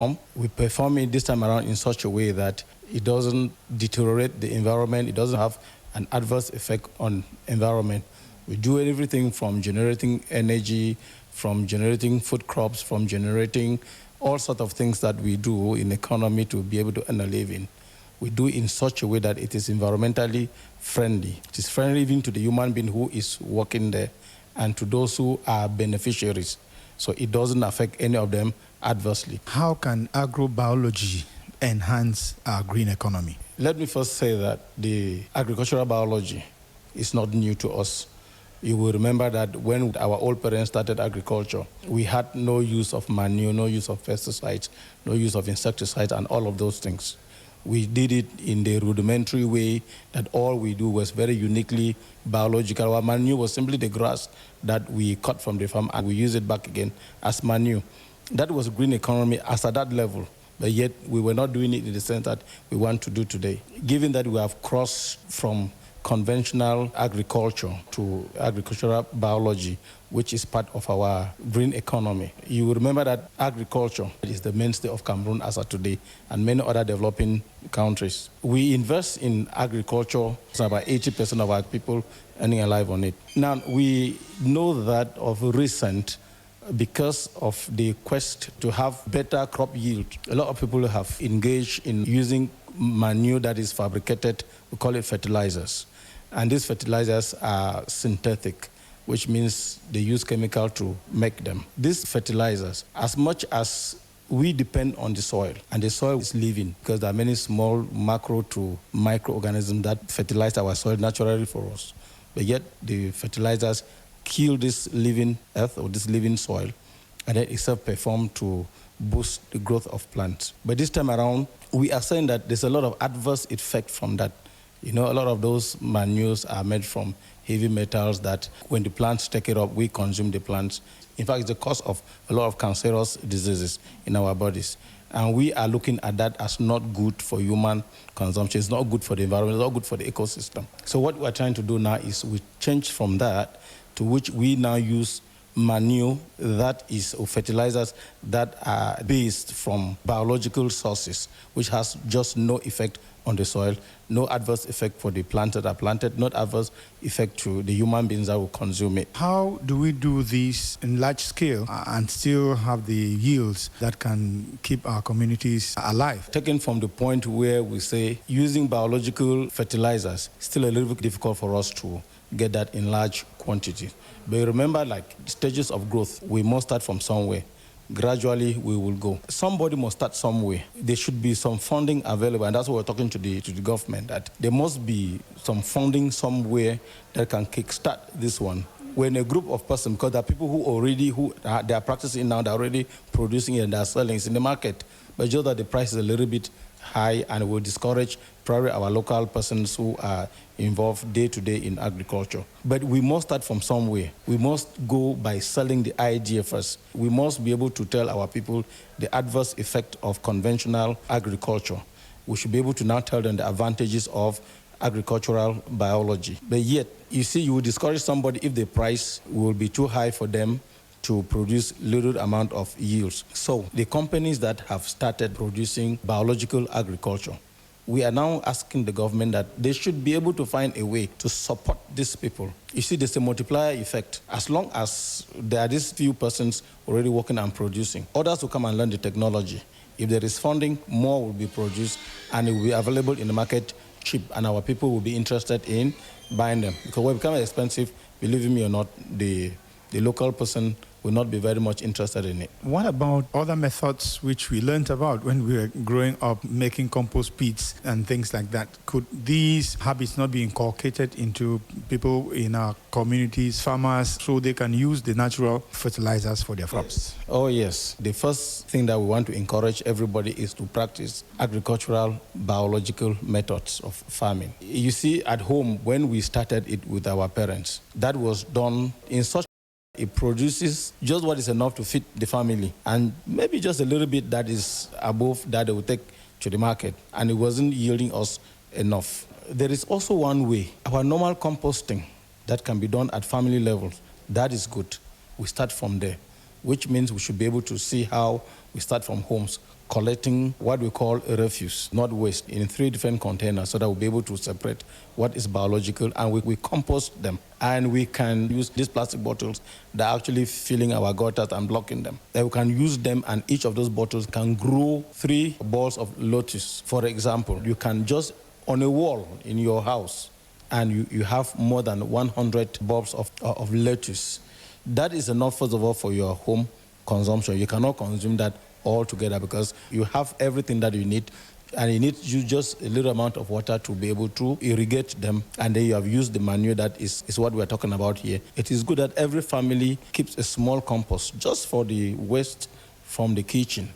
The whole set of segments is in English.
We perform it this time around in such a way that it doesn't deteriorate the environment, it doesn't have an adverse effect on environment. We do everything from generating energy, from generating food crops, from generating all sorts of things that we do in economy to be able to earn a living. We do it in such a way that it is environmentally friendly. It is friendly even to the human being who is working there and to those who are beneficiaries. So it doesn't affect any of them adversely. How can agrobiology enhance our green economy? Let me first say that the agricultural biology is not new to us. You will remember that when our old parents started agriculture, we had no use of manure, no use of pesticides, no use of insecticides, and all of those things. We did it in the rudimentary way that all we do was very uniquely biological. Our manure was simply the grass that we cut from the farm and we use it back again as manure. That was green economy as at that level, but yet we were not doing it in the sense that we want to do today. Given that we have crossed from conventional agriculture to agricultural biology, which is part of our green economy. You will remember that agriculture is the mainstay of Cameroon as of today and many other developing countries. We invest in agriculture, so about 80% of our people earning a life on it. Now, we know that of recent, because of the quest to have better crop yield, a lot of people have engaged in using manure that is fabricated, we call it fertilizers. And these fertilizers are synthetic, which means they use chemical to make them. These fertilizers, as much as we depend on the soil, and the soil is living because there are many small macro to microorganisms that fertilize our soil naturally for us. But yet the fertilizers kill this living earth or this living soil, and then itself perform to boost the growth of plants. But this time around, we are saying that there's a lot of adverse effect from that. You know, a lot of those manures are made from heavy metals that when the plants take it up, we consume the plants. In fact, it's the cause of a lot of cancerous diseases in our bodies. And we are looking at that as not good for human consumption. It's not good for the environment. It's not good for the ecosystem. So what we're trying to do now is we change from that to which we now use manure that is, or fertilizers that are based from biological sources, which has just no effect on the soil, no adverse effect for the plants that are planted, not adverse effect to the human beings that will consume it. How do we do this in large scale and still have the yields that can keep our communities alive? Taken from the point where we say using biological fertilizers, still a little bit difficult for us to get that in large quantity. But remember, like stages of growth, we must start from somewhere. Gradually, we will go. Somebody must start somewhere. There should be some funding available, and that's what we're talking to the government, that there must be some funding somewhere that can kickstart this one. When a group of persons, because there are people they are practicing now, they're already producing it and they're selling it in the market, but just that the price is a little bit high and will discourage probably our local persons who are involved day to day in agriculture. But we must start from somewhere. We must go by selling the idea first. We must be able to tell our people the adverse effect of conventional agriculture. We should be able to now tell them the advantages of agricultural biology. But yet, you see, you will discourage somebody if the price will be too high for them to produce little amount of yields. So the companies that have started producing biological agriculture, we are now asking the government that they should be able to find a way to support these people. You see, there's a multiplier effect. As long as there are these few persons already working and producing, others will come and learn the technology. If there is funding, more will be produced and it will be available in the market cheap, and our people will be interested in buying them. Because when it becomes expensive, believe me or not, the local person will not be very much interested in it. What about other methods which we learned about when we were growing up, making compost pits and things like that? Could these habits not be inculcated into people in our communities, farmers, so they can use the natural fertilizers for their crops? Yes. Oh, yes. The first thing that we want to encourage everybody is to practice agricultural biological methods of farming. You see, at home, when we started it with our parents, that was done in such it produces just what is enough to feed the family, and maybe just a little bit that is above that they will take to the market, and it wasn't yielding us enough. There is also one way, our normal composting that can be done at family level. That is good. We start from there, which means we should be able to see how we start from homes, collecting what we call a refuse, not waste, in 3 different containers so that we'll be able to separate what is biological, and we compost them. And we can use these plastic bottles that are actually filling our gutters and blocking them. Then we can use them, and each of those bottles can grow 3 balls of lettuce. For example, you can just, on a wall in your house, and you have more than 100 bulbs of lettuce. That is enough, first of all, for your home consumption. You cannot consume that all together because you have everything that you need, and you need just a little amount of water to be able to irrigate them, and then you have used the manure that is what we're talking about here. It is good that every family keeps a small compost just for the waste from the kitchen,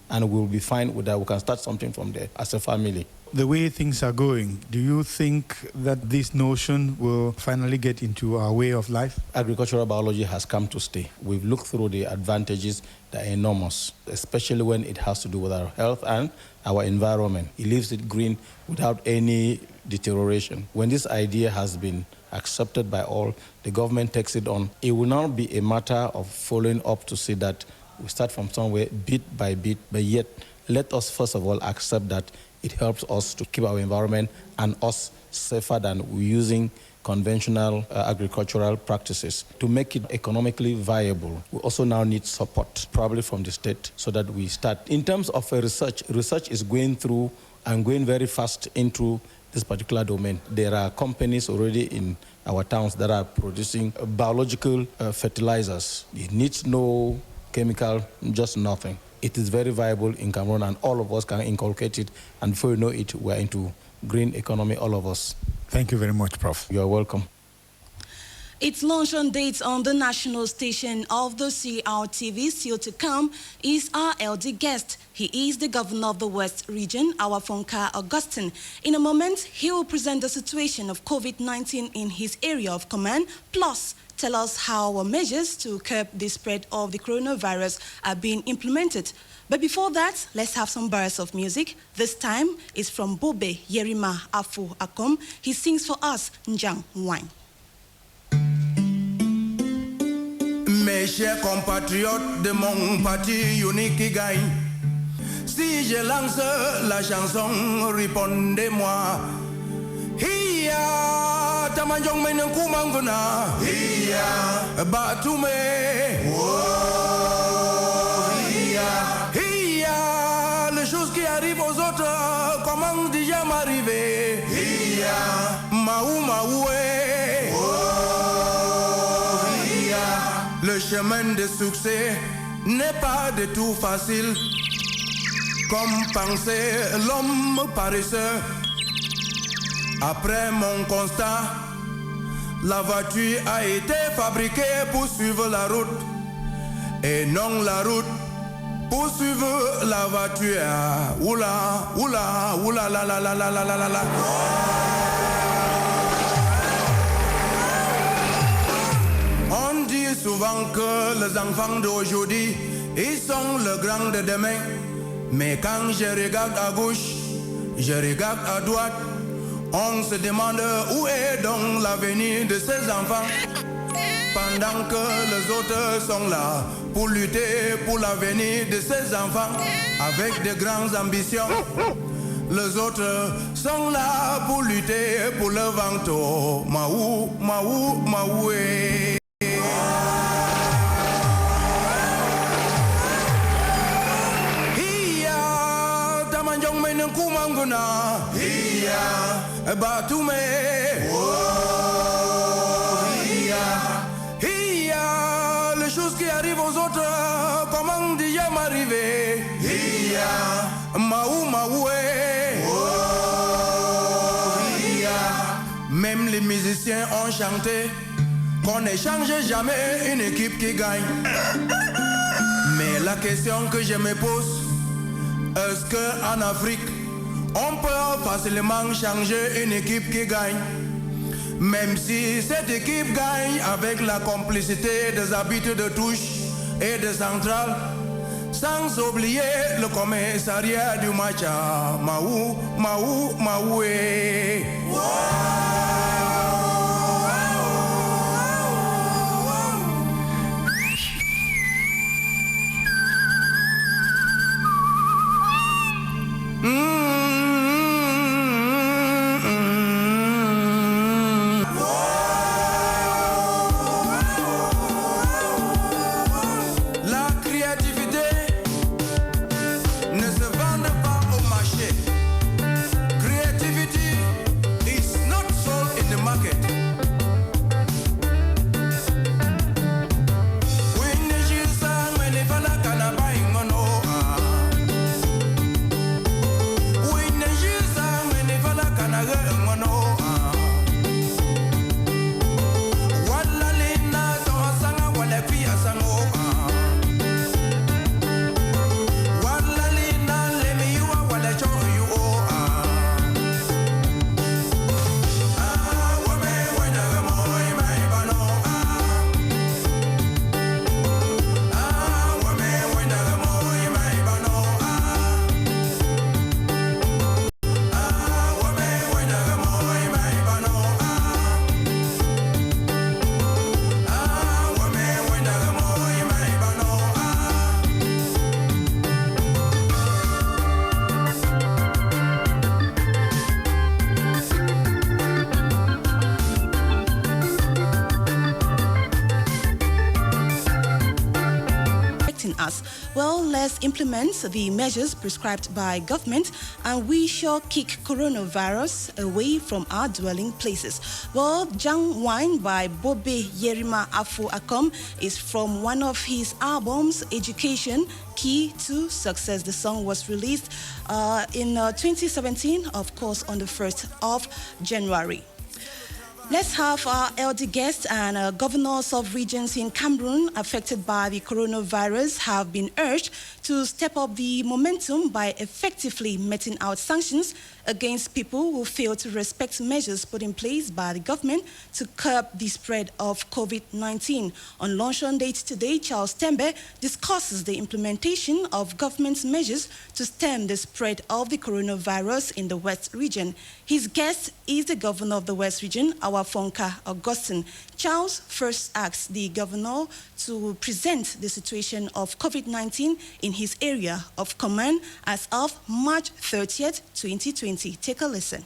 and we'll be fine with that. We can start something from there as a family. The way things are going, do you think that this notion will finally get into our way of life? Agricultural biology has come to stay. We've looked through the advantages that are enormous, especially when it has to do with our health and our environment. It leaves it green without any deterioration. When this idea has been accepted by all, the government takes it on. It will now be a matter of following up to see that we start from somewhere bit by bit, but yet let us first of all accept that it helps us to keep our environment and us safer than using conventional agricultural practices. To make it economically viable, we also now need support, probably from the state, so that we start. In terms of research is going through and going very fast into this particular domain. There are companies already in our towns that are producing biological fertilizers. It needs no chemical, just nothing. It is very viable in Cameroon, and all of us can inculcate it, and before you know it, we're into green economy, all of us. Thank you very much, Prof. You're welcome. Its launch on dates on the national station of the CRTV still to come is our LD guest. He is the governor of the West region, our Fonka Augustine. In a moment, he will present the situation of COVID-19 in his area of command, plus tell us how our measures to curb the spread of the coronavirus are being implemented. But before that, let's have some bursts of music. This time is from Bobe Yerima Afu Akom. He sings for us Njang Wine. Mes chers compatriotes de mon parti unique qui gagne, si je lance la chanson, répondez-moi. Hiya, tamanjong menen kumanguna. Hiya, batume. Oh, hiya. Hiya, les choses qui arrivent aux autres, comment déjà m'arriver? Hiya, maou maoué. Oh, hiya. Le chemin de succès n'est pas du tout facile, comme pensait l'homme paresseux. Après mon constat, la voiture a été fabriquée pour suivre la route et non la route pour suivre la voiture. Oula, oula, oula, la la la la la la la. On dit souvent que les enfants d'aujourd'hui, ils sont le grand de demain. Mais quand je regarde à gauche, je regarde à droite, on se demande où est donc l'avenir de ces enfants. Pendant que les autres sont là pour lutter pour l'avenir de ces enfants avec de grandes ambitions. Les autres sont là pour lutter pour le vento. Maou, maou, maoué. Hiya, tamanjong menen kumanguna. Hiya, batume. Hiya, les choses qui arrivent aux autres, comment déjà m'arriver? Hiya, maou maoué. Même les musiciens ont chanté qu'on ne change jamais une équipe qui gagne. Mais la question que je me pose, est-ce qu'en Afrique, on peut facilement changer une équipe qui gagne? Même si cette équipe gagne avec la complicité des habitudes de touche et de centrale, sans oublier le commissariat du match. Maou, maou, maoué. us. Well, let's implement the measures prescribed by government and we shall kick coronavirus away from our dwelling places. Well, Jang Wine by Bobe Yerima Afu Akom is from one of his albums, Education, Key to Success. The song was released in 2017, of course, on the 1st of January. Let's have our elder guests and governors of regions in Cameroon affected by the coronavirus have been urged to step up the momentum by effectively meting out sanctions against people who fail to respect measures put in place by the government to curb the spread of COVID-19. On luncheon date today, Charles Tembe discusses the implementation of government's measures to stem the spread of the coronavirus in the West region. His guest is the governor of the West region, our Fonka Augustine. Charles first asked the governor to present the situation of COVID-19 in his area of command as of March 30th, 2020. Take a listen.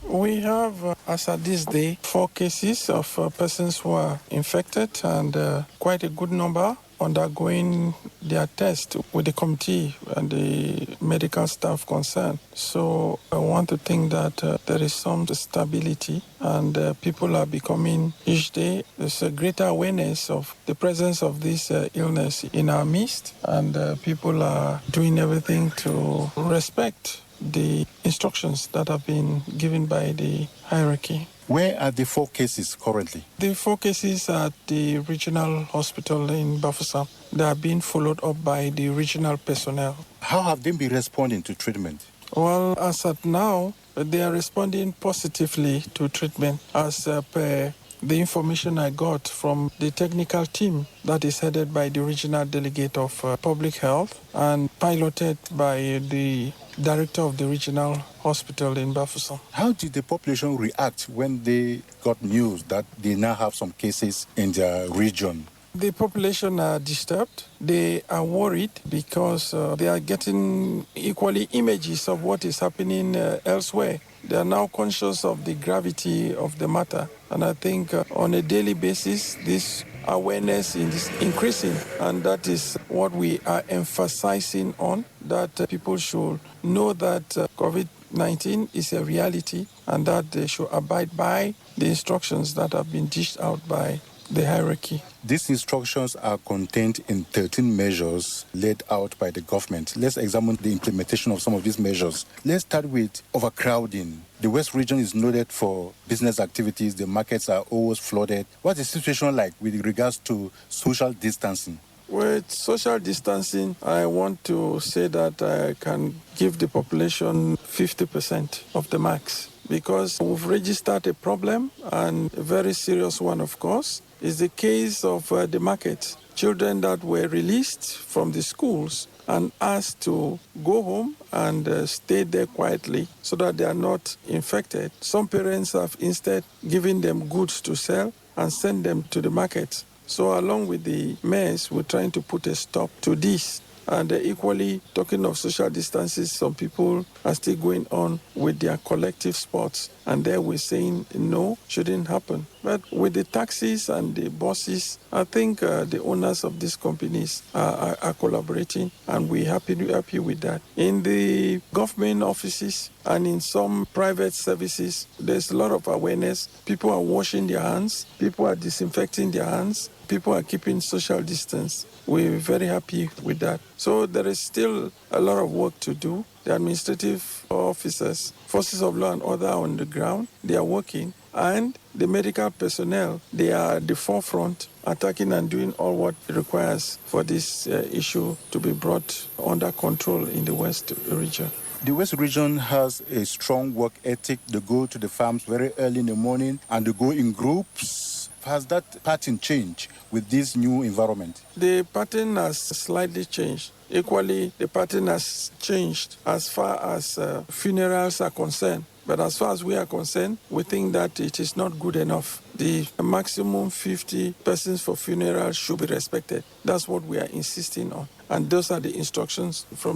We have, as at this day, 4 cases of persons who are infected and quite a good number undergoing their test with the committee and the medical staff concerned. So I want to think that there is some stability and people are becoming, each day, there's a greater awareness of the presence of this illness in our midst, and people are doing everything to respect the instructions that have been given by the hierarchy. Where are the 4 cases currently? The 4 cases are at the regional hospital in Bafoussam. They are being followed up by the regional personnel. How have they been responding to treatment? Well, as at now, they are responding positively to treatment as per the information I got from the technical team that is headed by the regional delegate of public health and piloted by the director of the regional hospital in Bafoussam. How did the population react when they got news that they now have some cases in their region? The population are disturbed. They are worried because they are getting equally images of what is happening elsewhere. They are now conscious of the gravity of the matter. And I think on a daily basis, this awareness is increasing. And that is what we are emphasizing on, that people should know that COVID-19 is a reality and that they should abide by the instructions that have been dished out by the hierarchy. These instructions are contained in 13 measures laid out by the government. Let's examine the implementation of some of these measures. Let's start with overcrowding. The West region is noted for business activities. The markets are always flooded. What's the situation like with regards to social distancing? With social distancing, I want to say that I can give the population 50% of the max, because we've registered a problem, and a very serious one, of course, is the case of the market. Children that were released from the schools and asked to go home and stay there quietly so that they are not infected. Some parents have instead given them goods to sell and sent them to the market. So along with the mayors, we're trying to put a stop to this. And equally, talking of social distances, some people are still going on with their collective sports. And there we're saying, no, shouldn't happen. But with the taxis and the buses, I think the owners of these companies are collaborating, and we're happy with that. In the government offices and in some private services, there's a lot of awareness. People are washing their hands. People are disinfecting their hands. People are keeping social distance. We're very happy with that. So there is still a lot of work to do. The administrative officers, forces of law and order on the ground, they are working. And the medical personnel, they are at the forefront, attacking and doing all what it requires for this issue to be brought under control in the West region. The West region has a strong work ethic. They go to the farms very early in the morning and they go in groups. Has that pattern changed with this new environment? The pattern has slightly changed. Equally, the pattern has changed as far as funerals are concerned. But as far as we are concerned, we think that it is not good enough. The maximum 50 persons for funerals should be respected. That's what we are insisting on. And those are the instructions from